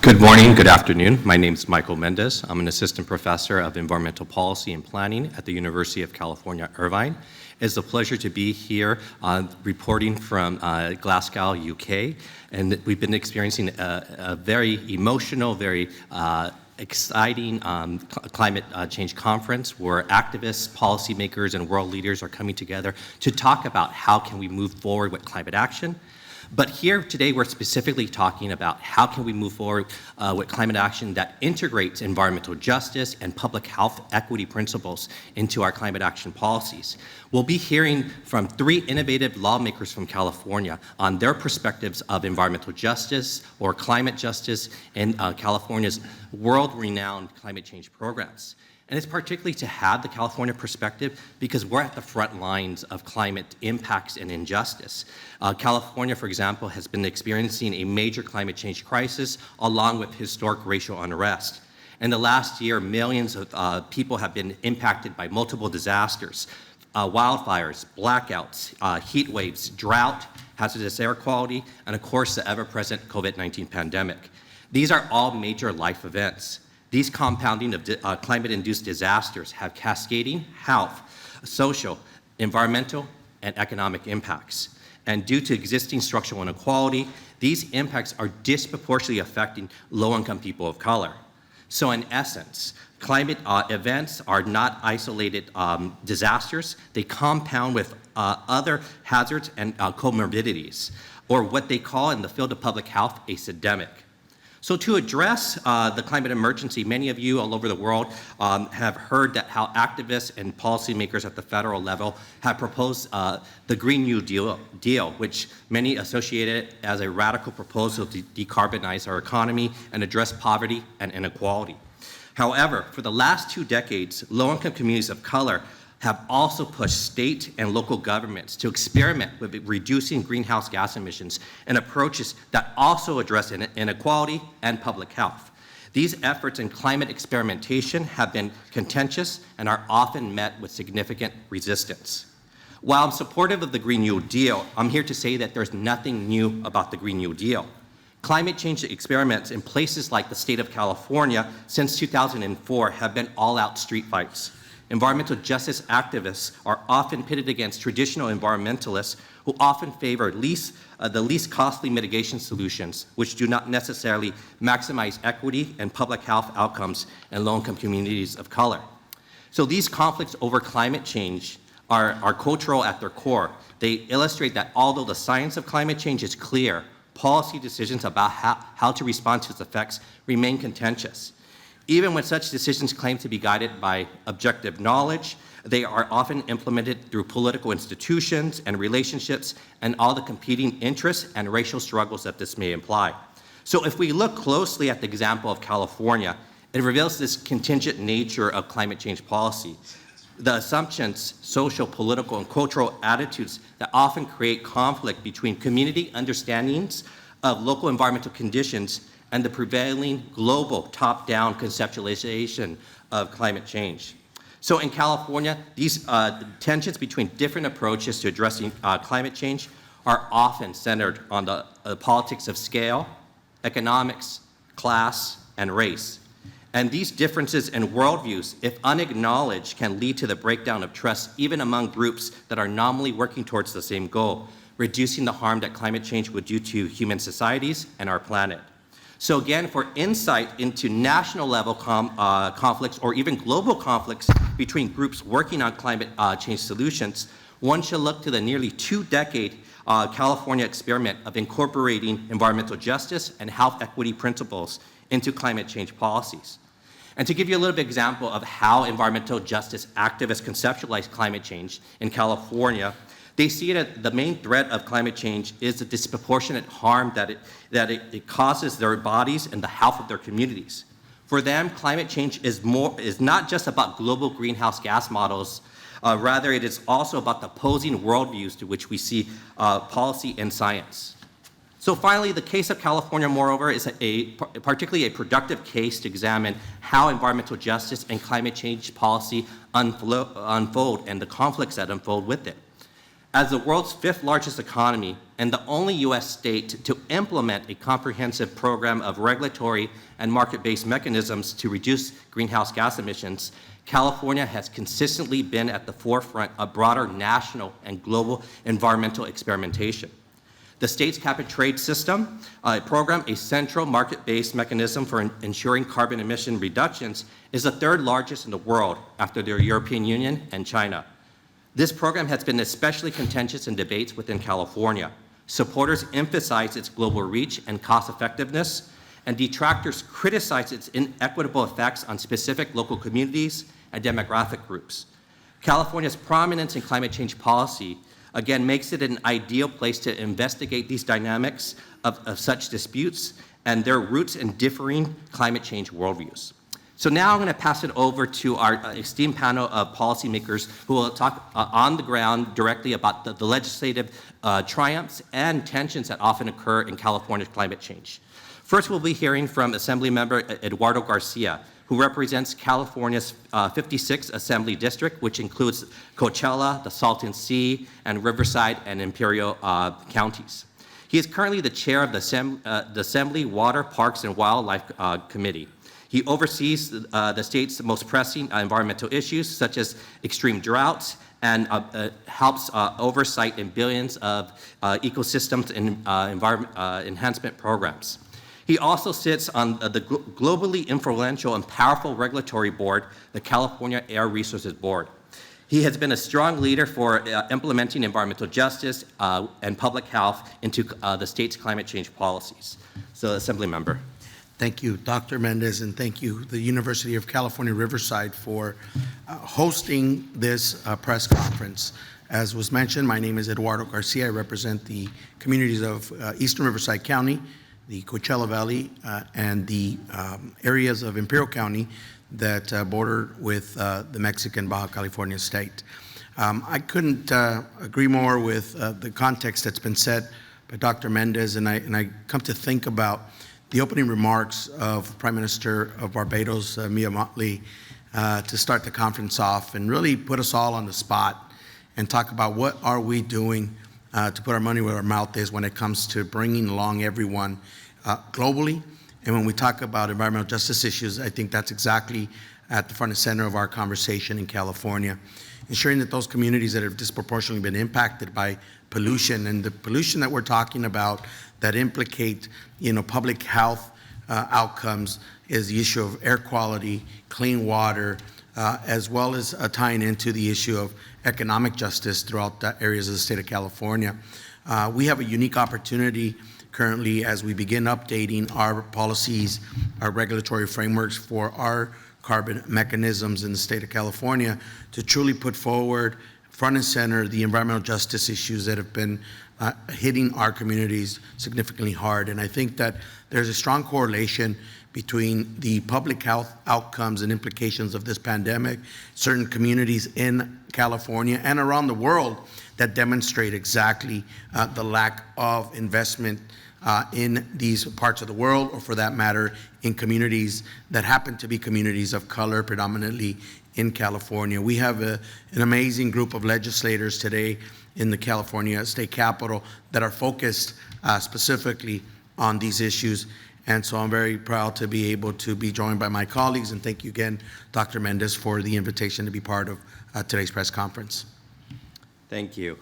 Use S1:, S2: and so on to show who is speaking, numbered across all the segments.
S1: Good morning, good afternoon. My name is Michael Mendez. I'm an assistant professor of environmental policy and planning at the University of California, Irvine. It's a pleasure to be here reporting from Glasgow, UK. And we've been experiencing a very emotional, very exciting climate change conference where activists, policymakers, and world leaders are coming together to talk about how can we move forward with climate action. But here today, we're specifically talking about how can we move forward with climate action that integrates environmental justice and public health equity principles into our climate action policies. We'll be hearing from 3 innovative lawmakers from California on their perspectives of environmental justice or climate justice in California's world-renowned climate change programs. And it's particularly to have the California perspective because we're at the front lines of climate impacts and injustice. California, for example, has been experiencing a major climate change crisis along with historic racial unrest. In the last year, millions of people have been impacted by multiple disasters, wildfires, blackouts, heat waves, drought, hazardous air quality, and of course the ever-present COVID-19 pandemic. These are all major life events. These compounding of climate-induced disasters have cascading health, social, environmental, and economic impacts. And due to existing structural inequality, these impacts are disproportionately affecting low-income people of color. So in essence, climate events are not isolated disasters. They compound with other hazards and comorbidities, or what they call in the field of public health, a syndemic. So to address the climate emergency, many of you all over the world have heard that how activists and policymakers at the federal level have proposed the Green New Deal, which many associate it as a radical proposal to decarbonize our economy and address poverty and inequality. However, for the last 2 decades, low-income communities of color have also pushed state and local governments to experiment with reducing greenhouse gas emissions and approaches that also address inequality and public health. These efforts in climate experimentation have been contentious and are often met with significant resistance. While I'm supportive of the Green New Deal, I'm here to say that there's nothing new about the Green New Deal. Climate change experiments in places like the state of California since 2004 have been all-out street fights. Environmental justice activists are often pitted against traditional environmentalists who often favor the least costly mitigation solutions, which do not necessarily maximize equity and public health outcomes in low-income communities of color. So these conflicts over climate change are cultural at their core. They illustrate that although the science of climate change is clear, policy decisions about how to respond to its effects remain contentious. Even when such decisions claim to be guided by objective knowledge, they are often implemented through political institutions and relationships and all the competing interests and racial struggles that this may imply. So if we look closely at the example of California, it reveals this contingent nature of climate change policy. The assumptions, social, political, and cultural attitudes that often create conflict between community understandings of local environmental conditions and the prevailing global top-down conceptualization of climate change. So in California, these tensions between different approaches to addressing climate change are often centered on the politics of scale, economics, class, and race. And these differences in worldviews, if unacknowledged, can lead to the breakdown of trust even among groups that are nominally working towards the same goal, reducing the harm that climate change would do to human societies and our planet. So again, for insight into national level conflicts or even global conflicts between groups working on climate change solutions, one should look to the nearly 2-decade California experiment of incorporating environmental justice and health equity principles into climate change policies. And to give you a little bit example of how environmental justice activists conceptualize climate change in California, they see that the main threat of climate change is the disproportionate harm that it causes their bodies and the health of their communities. For them, climate change is not just about global greenhouse gas models, rather it is also about the opposing worldviews to which we see policy and science. So finally, the case of California, moreover, is particularly a productive case to examine how environmental justice and climate change policy unfold and the conflicts that unfold with it. As the world's 5th largest economy and the only U.S. state to implement a comprehensive program of regulatory and market-based mechanisms to reduce greenhouse gas emissions, California has consistently been at the forefront of broader national and global environmental experimentation. The state's cap-and-trade system program, a central market-based mechanism for ensuring carbon emission reductions, is the third largest in the world after the European Union and China. This program has been especially contentious in debates within California. Supporters emphasize its global reach and cost-effectiveness, and detractors criticize its inequitable effects on specific local communities and demographic groups. California's prominence in climate change policy again makes it an ideal place to investigate these dynamics of such disputes and their roots in differing climate change worldviews. So now I'm going to pass it over to our esteemed panel of policymakers who will talk on the ground directly about the legislative triumphs and tensions that often occur in California's climate change. First, we'll be hearing from Assemblymember Eduardo Garcia, who represents California's 56th Assembly District, which includes Coachella, the Salton Sea, and Riverside and Imperial counties. He is currently the chair of the Assembly Water, Parks, and Wildlife Committee. He oversees the state's most pressing environmental issues, such as extreme droughts, and helps oversight in billions of ecosystems and environment enhancement programs. He also sits on the globally influential and powerful regulatory board, the California Air Resources Board. He has been a strong leader for implementing environmental justice and public health into the state's climate change policies. So, Assembly Member.
S2: Thank you, Dr. Mendez, and thank you, the University of California, Riverside, for hosting this press conference. As was mentioned, my name is Eduardo Garcia. I represent the communities of Eastern Riverside County, the Coachella Valley, and the areas of Imperial County that border with the Mexican Baja California state. I couldn't agree more with the context that's been set by Dr. Mendez, and I come to think about the opening remarks of Prime Minister of Barbados, Mia Mottley, to start the conference off and really put us all on the spot and talk about what are we doing to put our money where our mouth is when it comes to bringing along everyone globally. And when we talk about environmental justice issues, I think that's exactly at the front and center of our conversation in California. Ensuring that those communities that have disproportionately been impacted by pollution, and the pollution that we're talking about that implicate, public health outcomes, is the issue of air quality, clean water, as well as tying into the issue of economic justice throughout the areas of the state of California. We have a unique opportunity currently as we begin updating our policies, our regulatory frameworks for our carbon mechanisms in the state of California to truly put forward front and center the environmental justice issues that have been hitting our communities significantly hard. And I think that there's a strong correlation between the public health outcomes and implications of this pandemic, certain communities in California and around the world that demonstrate exactly the lack of investment in these parts of the world, or for that matter, in communities that happen to be communities of color, predominantly in California. We have an amazing group of legislators today in the California State Capitol that are focused specifically on these issues. And so I'm very proud to be able to be joined by my colleagues, and thank you again, Dr. Mendez, for the invitation to be part of today's press conference.
S1: Thank you.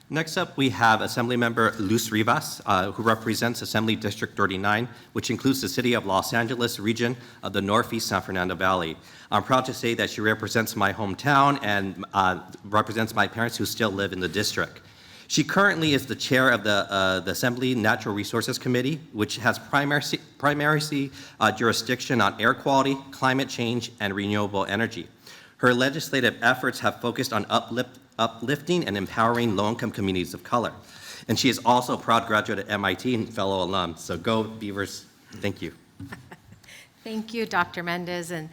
S1: Next up, we have Assemblymember Luz Rivas, who represents Assembly District 39, which includes the City of Los Angeles region of the Northeast San Fernando Valley. I'm proud to say that she represents my hometown and represents my parents who still live in the district. She currently is the chair of the Assembly Natural Resources Committee, which has primary jurisdiction on air quality, climate change, and renewable energy. Her legislative efforts have focused on uplifting and empowering low-income communities of color. And she is also a proud graduate at MIT and fellow alum. So go Beavers. Thank you.
S3: Thank you, Dr. Mendez, and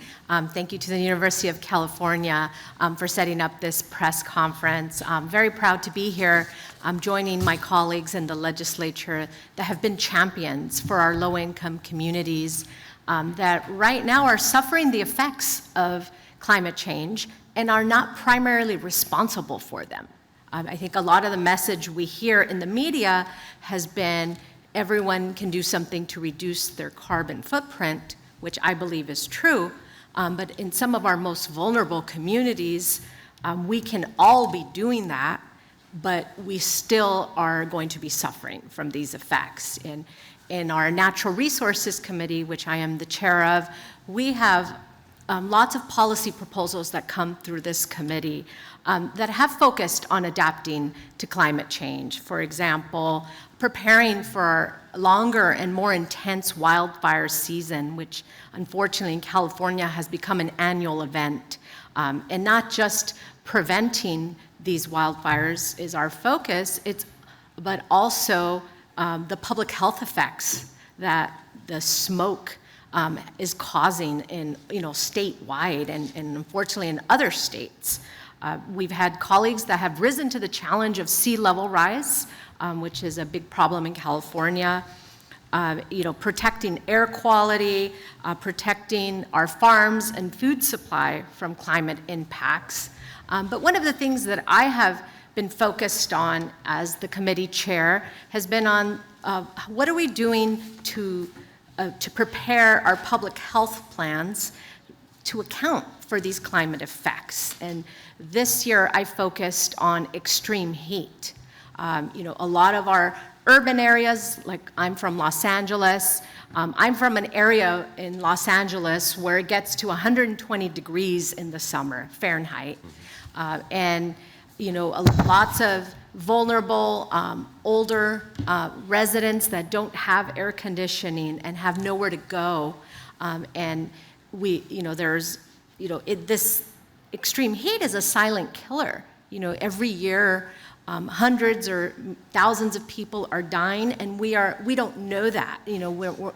S3: thank you to the University of California for setting up this press conference. I'm very proud to be here. I'm joining my colleagues in the legislature that have been champions for our low-income communities that right now are suffering the effects of climate change and are not primarily responsible for them. I think a lot of the message we hear in the media has been everyone can do something to reduce their carbon footprint, which I believe is true. But in some of our most vulnerable communities, we can all be doing that, but we still are going to be suffering from these effects. In our Natural Resources Committee, which I am the chair of, we have lots of policy proposals that come through this committee that have focused on adapting to climate change. For example, preparing for a longer and more intense wildfire season, which unfortunately in California has become an annual event. And not just preventing these wildfires is our focus, but also the public health effects that the smoke is causing in, statewide and unfortunately in other states. We've had colleagues that have risen to the challenge of sea level rise, which is a big problem in California. Protecting air quality, protecting our farms and food supply from climate impacts. But one of the things that I have been focused on as the committee chair has been on what are we doing to prepare our public health plans to account for these climate effects. And this year I focused on extreme heat. A lot of our urban areas, like I'm from Los Angeles, I'm from an area in Los Angeles where it gets to 120 degrees in the summer, Fahrenheit. And lots of vulnerable, older residents that don't have air conditioning and have nowhere to go. And this extreme heat is a silent killer. Every year, hundreds or thousands of people are dying, and we don't know that,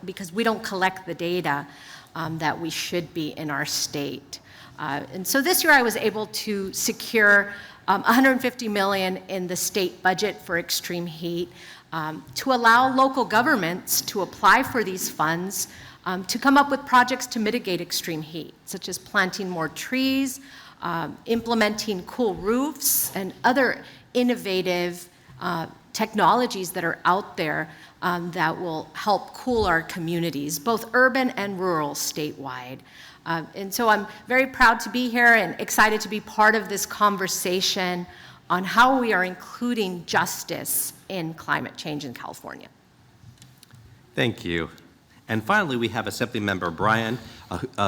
S3: because we don't collect the data that we should be in our state. And so this year I was able to secure $150 million in the state budget for extreme heat to allow local governments to apply for these funds to come up with projects to mitigate extreme heat, such as planting more trees, implementing cool roofs, and other innovative technologies that are out there that will help cool our communities, both urban and rural statewide. And so I'm very proud to be here and excited to be part of this conversation on how we are including justice in climate change in California.
S1: Thank you. And finally, we have Assembly Member Bryan,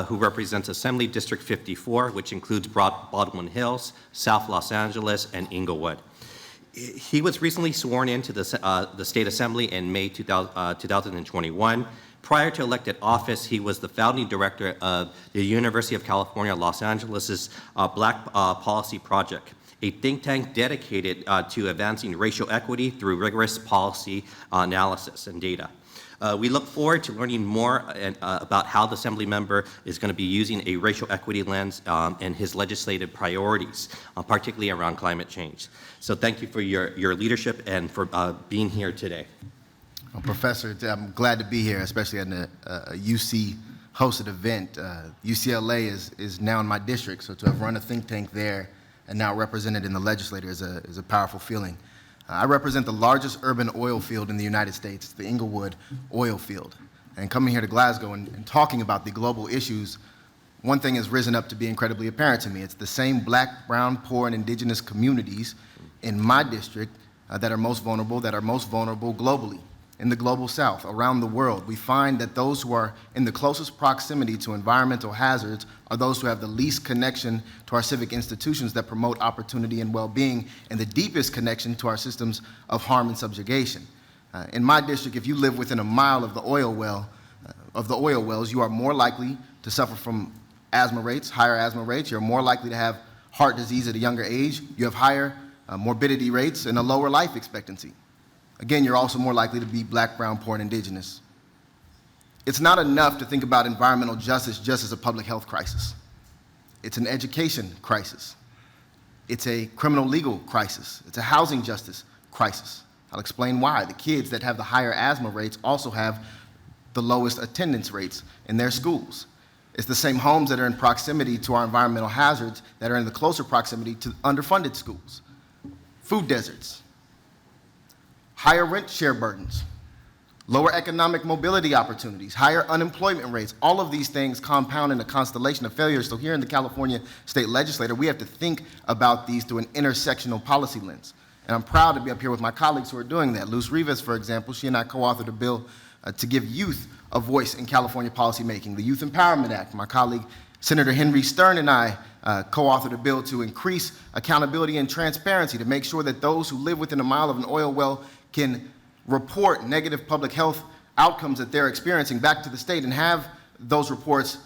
S1: who represents Assembly District 54, which includes Baldwin Hills, South Los Angeles, and Inglewood. He was recently sworn into the State Assembly in May 2021. Prior to elected office, he was the founding director of the University of California, Los Angeles' Black Policy Project, a think tank dedicated to advancing racial equity through rigorous policy analysis and data. We look forward to learning more about how the Assembly member is going to be using a racial equity lens in his legislative priorities, particularly around climate change. So thank you for your leadership and for being here today.
S4: Well, Professor, I'm glad to be here, especially at a UC-hosted event. UCLA is now in my district, so to have run a think tank there and now represented in the legislature is a powerful feeling. I represent the largest urban oil field in the United States, the Inglewood oil field. And coming here to Glasgow and talking about the global issues, one thing has risen up to be incredibly apparent to me. It's the same Black, brown, poor, and indigenous communities in my district that are most vulnerable globally. In the global south, around the world, we find that those who are in the closest proximity to environmental hazards are those who have the least connection to our civic institutions that promote opportunity and well-being, and the deepest connection to our systems of harm and subjugation. In my district, if you live within a mile of the oil wells, you are more likely to suffer from higher asthma rates. You're more likely to have heart disease at a younger age. You have higher morbidity rates and a lower life expectancy. Again, you're also more likely to be Black, brown, poor, and indigenous. It's not enough to think about environmental justice just as a public health crisis. It's an education crisis. It's a criminal legal crisis. It's a housing justice crisis. I'll explain why. The kids that have the higher asthma rates also have the lowest attendance rates in their schools. It's the same homes that are in proximity to our environmental hazards that are in the closer proximity to underfunded schools. food deserts, higher rent share burdens, lower economic mobility opportunities, higher unemployment rates. All of these things compound in a constellation of failures. So here in the California State Legislature, we have to think about these through an intersectional policy lens. And I'm proud to be up here with my colleagues who are doing that. Luz Rivas, for example, she and I co-authored a bill to give youth a voice in California policymaking, the Youth Empowerment Act. My colleague, Senator Henry Stern, and I co-authored a bill to increase accountability and transparency to make sure that those who live within a mile of an oil well can report negative public health outcomes that they're experiencing back to the state and have those reports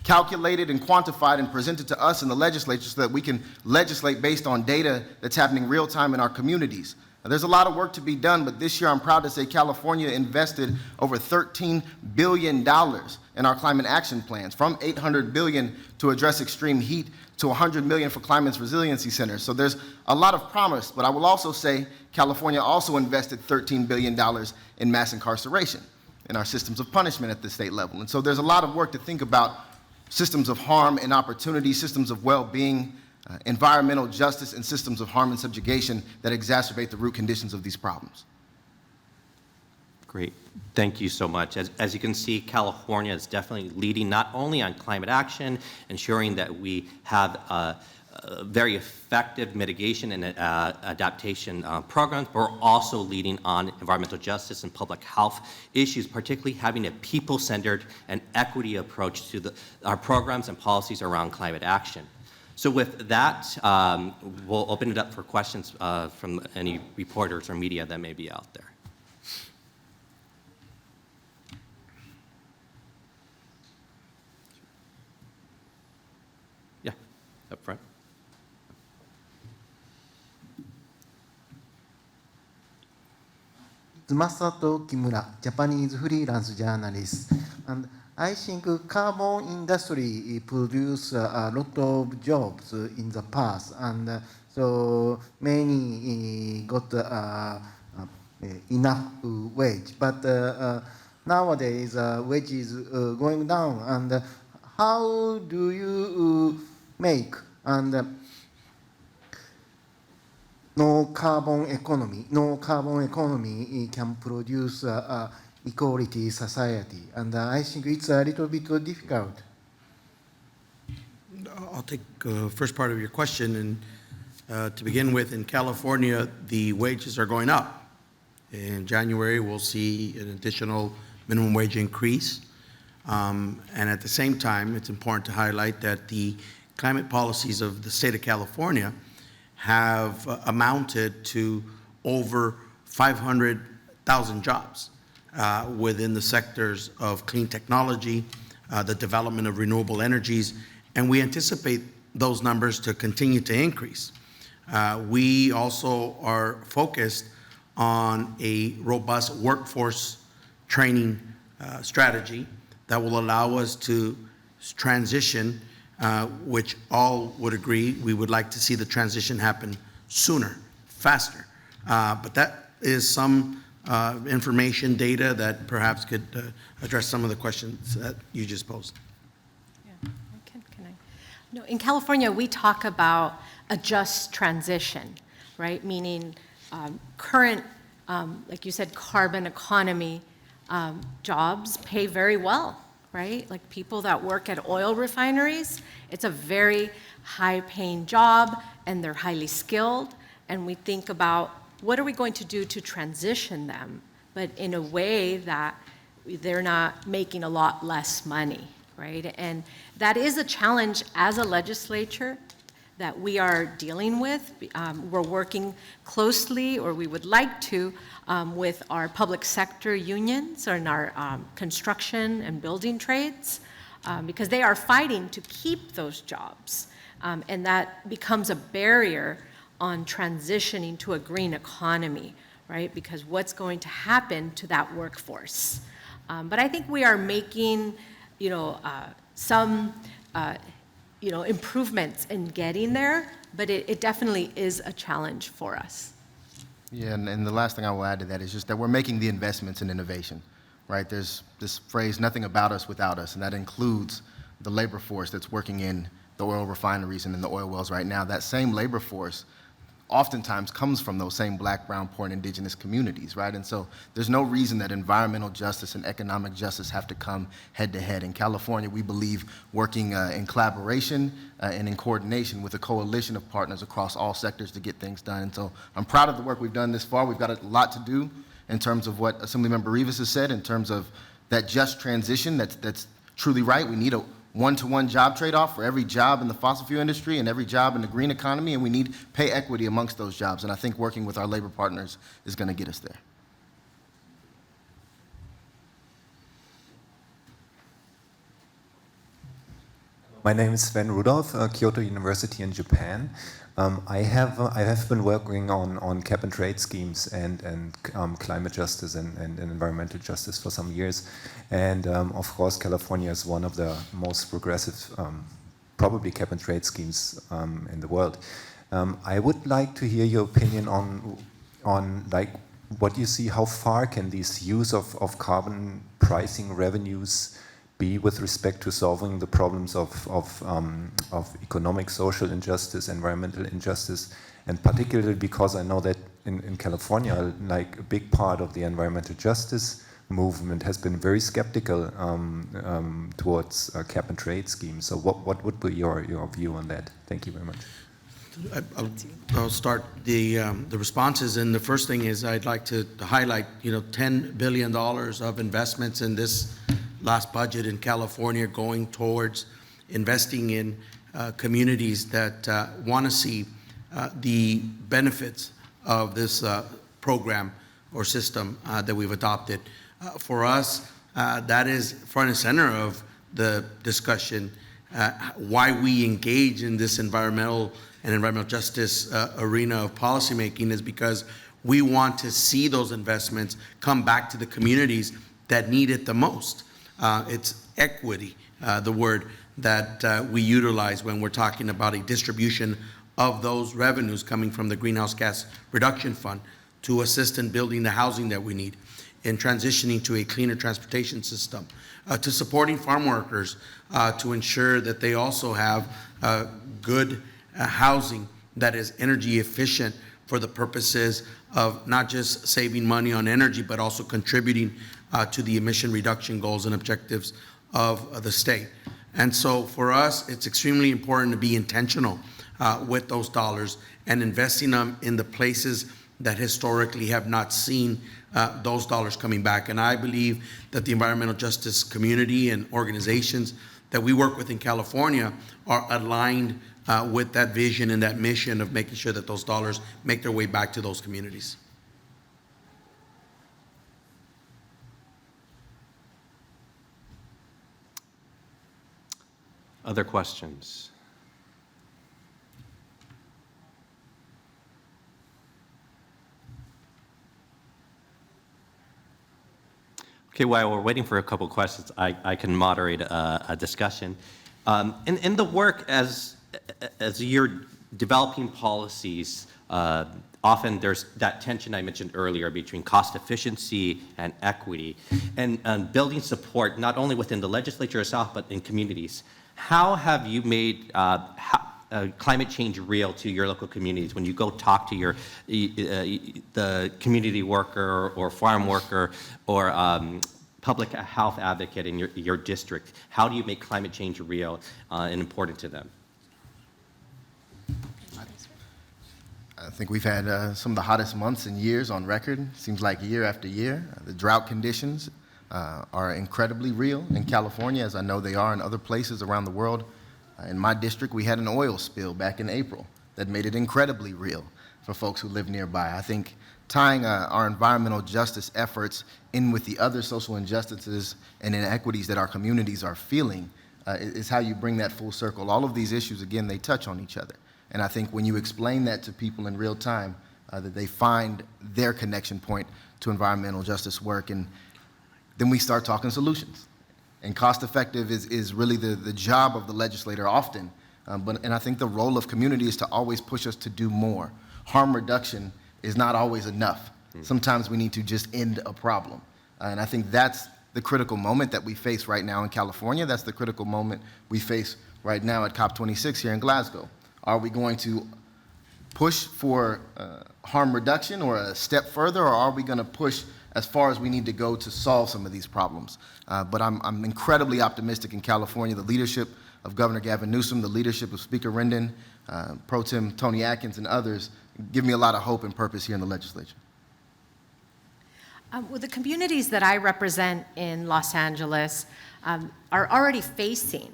S4: calculated and quantified and presented to us in the legislature so that we can legislate based on data that's happening real time in our communities. Now, there's a lot of work to be done, but this year I'm proud to say California invested over $13 billion in our climate action plans, from $800 billion to address extreme heat to $100 million for climate resiliency centers. So there's a lot of promise, but I will also say California also invested $13 billion in mass incarceration, in our systems of punishment at the state level. And so there's a lot of work to think about systems of harm and opportunity, systems of well-being, environmental justice, and systems of harm and subjugation that exacerbate the root conditions of these problems.
S1: Great. Thank you so much. As you can see, California is definitely leading not only on climate action, ensuring that we have very effective mitigation and adaptation programs, but we're also leading on environmental justice and public health issues, particularly having a people-centered and equity approach to our programs and policies around climate action. So with that, we'll open it up for questions from any reporters or media that may be out there. Yeah, up front.
S5: Masato Kimura, Japanese freelance journalist. And I think carbon industry produce a lot of jobs in the past, and so many got enough wage. But nowadays wage is going down. And how do you make and no carbon economy can produce equality society, and I think it's a little bit difficult.
S2: I'll take first part of your question. And to begin with, in California, the wages are going up. In January, we'll see an additional minimum wage increase. And at the same time, it's important to highlight that the climate policies of the state of California have amounted to over 500,000 jobs within the sectors of clean technology, the development of renewable energies, and we anticipate those numbers to continue to increase. We also are focused on a robust workforce training strategy that will allow us to transition, which all would agree we would like to see the transition happen sooner, faster. But that is some information, data that perhaps could address some of the questions that you just posed.
S3: Yeah, can I? No, in California, we talk about a just transition, right? Meaning current, like you said, carbon economy jobs pay very well, right? Like people that work at oil refineries, it's a very high-paying job, and they're highly skilled, and we think about what are we going to do to transition them, but in a way that they're not making a lot less money, right? And that is a challenge as a legislature that we are dealing with. We're working closely, or we would like to, with our public sector unions and our construction and building trades, because they are fighting to keep those jobs. And that becomes a barrier on transitioning to a green economy, right? Because what's going to happen to that workforce? But I think we are making, some, improvements in getting there, but it definitely is a challenge for us.
S4: Yeah, and the last thing I will add to that is just that we're making the investments in innovation, right? There's this phrase, nothing about us without us, and that includes the labor force that's working in the oil refineries and in the oil wells right now. That same labor force oftentimes comes from those same Black, brown, poor, and indigenous communities, right? And so there's no reason that environmental justice and economic justice have to come head to head. In California, we believe working in collaboration and in coordination with a coalition of partners across all sectors to get things done. And so I'm proud of the work we've done this far. We've got a lot to do in terms of what Assemblymember Rivas has said, in terms of that just transition that's truly right. We need a one-to-one job trade-off for every job in the fossil fuel industry and every job in the green economy, and we need pay equity amongst those jobs. And I think working with our labor partners is going to get us there.
S6: My name is Sven Rudolph, Kyoto University in Japan. I have been working on cap and trade schemes and climate justice and environmental justice for some years. And of course, California is one of the most progressive, probably cap and trade schemes in the world. I would like to hear your opinion on like what you see, how far can this use of carbon pricing revenues be with respect to solving the problems of economic, social injustice, environmental injustice, and particularly because I know that in California, like a big part of the environmental justice movement has been very skeptical towards cap and trade schemes. So what would be your view on that? Thank you very much.
S2: I'll start the responses, and the first thing is I'd like to highlight, $10 billion of investments in this last budget in California going towards investing in communities that want to see the benefits of this program or system that we've adopted. For us, that is front and center of the discussion, why we engage in this environmental justice arena of policymaking is because we want to see those investments come back to the communities that need it the most. It's equity, the word that we utilize when we're talking about a distribution of those revenues coming from the Greenhouse Gas Reduction Fund to assist in building the housing that we need, in transitioning to a cleaner transportation system, to supporting farm workers to ensure that they also have good housing that is energy efficient for the purposes of not just saving money on energy, but also contributing to the emission reduction goals and objectives of the state. And so for us, it's extremely important to be intentional with those dollars and investing them in the places that historically have not seen those dollars coming back. And I believe that the environmental justice community and organizations that we work with in California are aligned with that vision and that mission of making sure that those dollars make their way back to those communities.
S1: Other questions? Okay, while we're waiting for a couple questions, I can moderate a discussion. In the work as you're developing policies, often there's that tension I mentioned earlier between cost efficiency and equity, and building support not only within the legislature itself, but in communities. How have you made climate change real to your local communities when you go talk to the community worker or farm worker or public health advocate in your district? How do you make climate change real and important to them?
S4: I think we've had some of the hottest months in years on record. Seems like year after year. The drought conditions are incredibly real in California, as I know they are in other places around the world. In my district, we had an oil spill back in April that made it incredibly real for folks who live nearby. I think tying our environmental justice efforts in with the other social injustices and inequities that our communities are feeling is how you bring that full circle. All of these issues, again, they touch on each other. And I think when you explain that to people in real time, that they find their connection point to environmental justice work, and then we start talking solutions. And cost effective is really the job of the legislator often, and I think the role of community is to always push us to do more. Harm reduction is not always enough. Sometimes we need to just end a problem. And I think that's the critical moment that we face right now in California. That's the critical moment we face right now at COP26 here in Glasgow. Are we going to push for harm reduction or a step further, or are we going to push as far as we need to go to solve some of these problems? But I'm incredibly optimistic in California. The leadership of Governor Gavin Newsom, the leadership of Speaker Rendon, Pro Tem Tony Atkins, and others give me a lot of hope and purpose here in the legislature.
S3: Well, the communities that I represent in Los Angeles are already facing,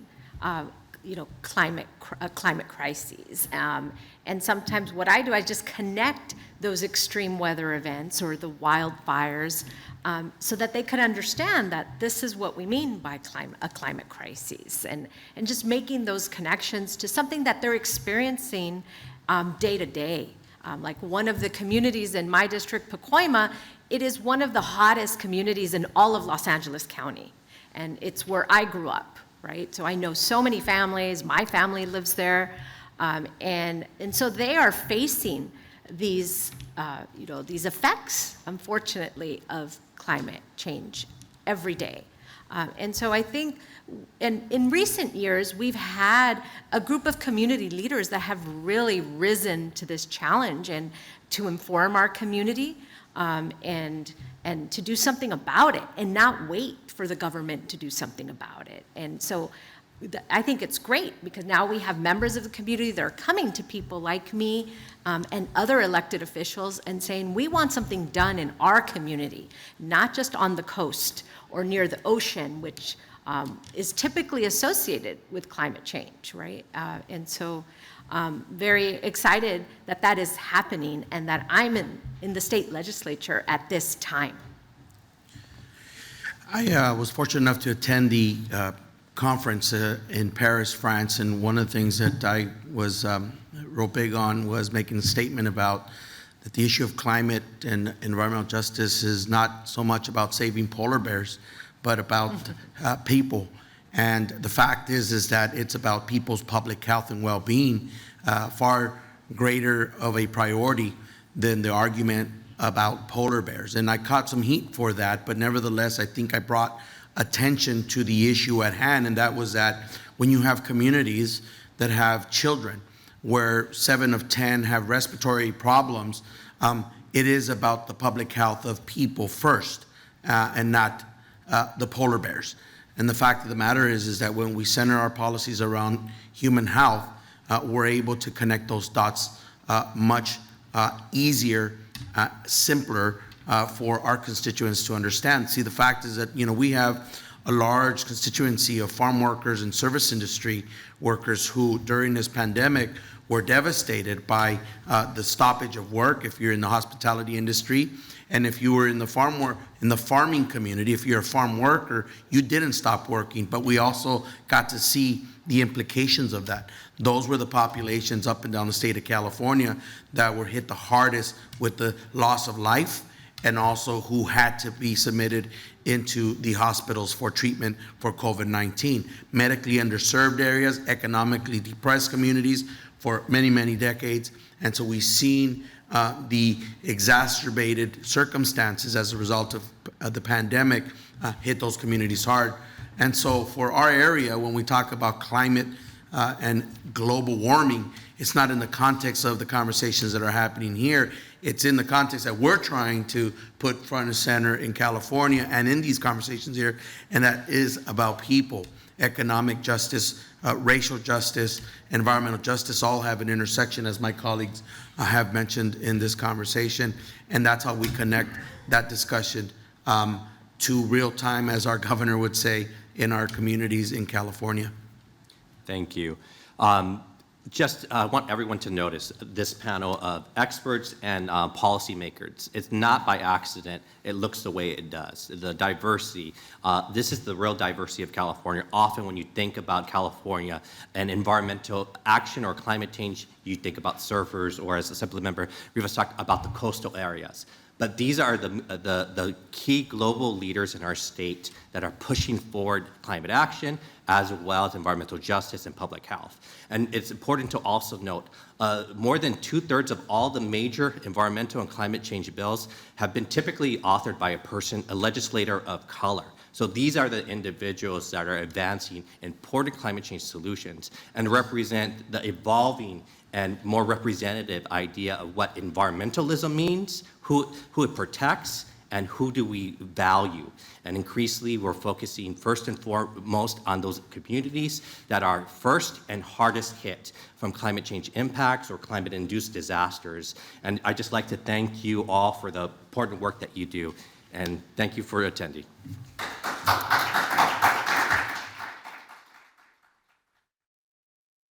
S3: climate crises. And sometimes what I do, I just connect those extreme weather events or the wildfires so that they could understand that this is what we mean by a climate crisis, and just making those connections to something that they're experiencing day to day. Like one of the communities in my district, Pacoima, it is one of the hottest communities in all of Los Angeles County. And it's where I grew up, right? So I know so many families, my family lives there. And so they are facing these, these effects, unfortunately, of climate change every day. And so I think in recent years, we've had a group of community leaders that have really risen to this challenge and to inform our community and to do something about it and not wait for the government to do something about it. And so I think it's great because now we have members of the community that are coming to people like me and other elected officials and saying, we want something done in our community, not just on the coast or near the ocean, which is typically associated with climate change, right? And so very excited that that is happening and that I'm in the state legislature at this time.
S2: I was fortunate enough to attend the conference in Paris, France, and one of the things that I was real big on was making a statement about that the issue of climate and environmental justice is not so much about saving polar bears, but about people. And the fact is that it's about people's public health and well-being, far greater of a priority than the argument about polar bears. And I caught some heat for that, but nevertheless, I think I brought attention to the issue at hand, and that was that when you have communities that have children where 7 of 10 have respiratory problems, it is about the public health of people first and not the polar bears. And the fact of the matter is that when we center our policies around human health, we're able to connect those dots much easier, simpler for our constituents to understand. See, the fact is that, we have a large constituency of farm workers and service industry workers who, during this pandemic, were devastated by the stoppage of work if you're in the hospitality industry. And if you were in the farming community, if you're a farm worker, you didn't stop working. But we also got to see the implications of that. Those were the populations up and down the state of California that were hit the hardest with the loss of life, and also who had to be submitted into the hospitals for treatment for COVID-19. Medically underserved areas, economically depressed communities for many, many decades. And so we've seen the exacerbated circumstances as a result of the pandemic hit those communities hard. And so for our area, when we talk about climate and global warming, it's not in the context of the conversations that are happening here. It's in the context that we're trying to put front and center in California and in these conversations here, and that is about people. Economic justice, racial justice, environmental justice all have an intersection, as my colleagues have mentioned in this conversation, and that's how we connect that discussion to real time, as our governor would say, in our communities in California.
S1: Thank you. I want everyone to notice this panel of experts and policymakers. It's not by accident it looks the way it does. The diversity, this is the real diversity of California. Often when you think about California and environmental action or climate change, you think about surfers, or as Assembly Member Rivas talked about, the coastal areas. But these are the key global leaders in our state that are pushing forward climate action, as well as environmental justice and public health. And it's important to also note, more than 2/3 of all the major environmental and climate change bills have been typically authored by a legislator of color. So these are the individuals that are advancing important climate change solutions and represent the evolving and more representative idea of what environmentalism means, who it protects, and who do we value. And increasingly, we're focusing first and foremost on those communities that are first and hardest hit from climate change impacts or climate-induced disasters. And I'd just like to thank you all for the important work that you do, and thank you for attending.